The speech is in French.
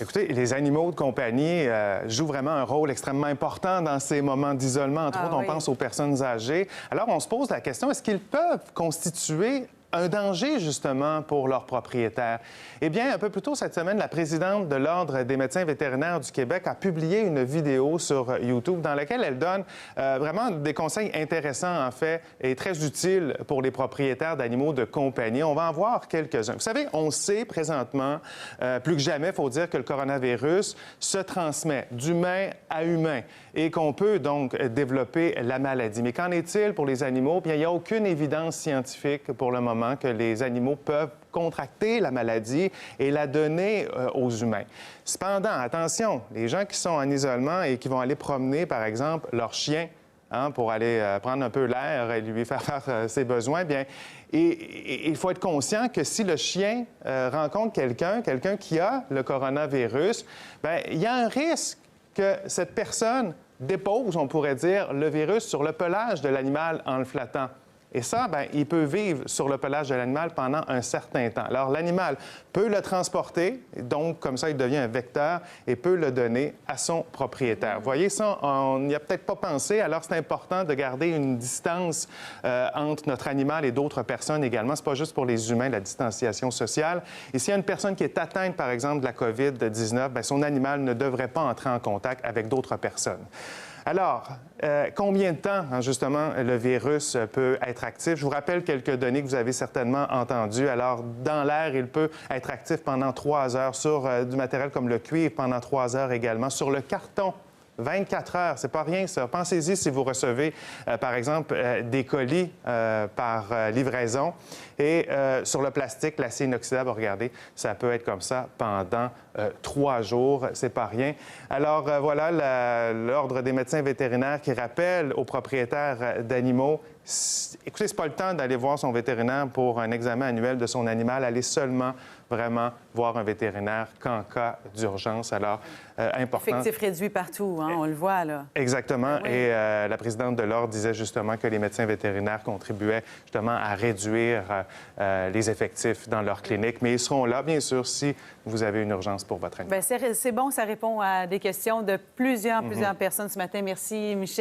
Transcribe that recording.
Écoutez, les animaux de compagnie jouent vraiment un rôle extrêmement important dans ces moments d'isolement. Entre autres, on pense aux personnes âgées. Alors, on se pose la question, est-ce qu'ils peuvent constituer un danger, justement, pour leurs propriétaires? Eh bien, un peu plus tôt cette semaine, la présidente de l'Ordre des médecins vétérinaires du Québec a publié une vidéo sur YouTube dans laquelle elle donne vraiment des conseils intéressants, en fait, et très utiles pour les propriétaires d'animaux de compagnie. On va en voir quelques-uns. Vous savez, on sait présentement, plus que jamais, il faut dire que le coronavirus se transmet d'humain à humain et qu'on peut donc développer la maladie. Mais qu'en est-il pour les animaux? Bien, il n'y a aucune évidence scientifique pour le moment que les animaux peuvent contracter la maladie et la donner aux humains. Cependant, attention, les gens qui sont en isolement et qui vont aller promener, par exemple, leur chien pour aller prendre un peu l'air et lui faire faire ses besoins, bien, il faut être conscient que si le chien rencontre quelqu'un qui a le coronavirus, bien, il y a un risque que cette personne dépose, on pourrait dire, le virus sur le pelage de l'animal en le flattant. Et ça, bien, il peut vivre sur le pelage de l'animal pendant un certain temps. Alors, l'animal peut le transporter, donc, comme ça, il devient un vecteur et peut le donner à son propriétaire. Vous voyez, ça, on n'y a peut-être pas pensé. Alors, c'est important de garder une distance entre notre animal et d'autres personnes également. C'est pas juste pour les humains, la distanciation sociale. Et s'il y a une personne qui est atteinte, par exemple, de la COVID-19, bien, son animal ne devrait pas entrer en contact avec d'autres personnes. Alors, combien de temps, justement, le virus peut être actif? Je vous rappelle quelques données que vous avez certainement entendues. Alors, dans l'air, il peut être actif pendant 3 heures, sur du matériel comme le cuivre pendant 3 heures également, sur le carton. 24 heures, c'est pas rien, ça. Pensez-y si vous recevez, par exemple, des colis par livraison. Et sur le plastique, l'acier inoxydable, regardez, ça peut être comme ça pendant 3 jours. C'est pas rien. Alors, voilà l'Ordre des médecins vétérinaires qui rappelle aux propriétaires d'animaux, écoutez, c'est pas le temps d'aller voir son vétérinaire pour un examen annuel de son animal. Allez seulement vraiment voir un vétérinaire qu'en cas d'urgence. Alors, important. Effectif réduit partout, hein, on le voit, là. Exactement. Oui. Et la présidente de l'Ordre disait justement que les médecins vétérinaires contribuaient justement à réduire les effectifs dans leur clinique. Mais ils seront là, bien sûr, si vous avez une urgence pour votre animal. Bien, c'est bon, ça répond à des questions de plusieurs personnes ce matin. Merci, Michel.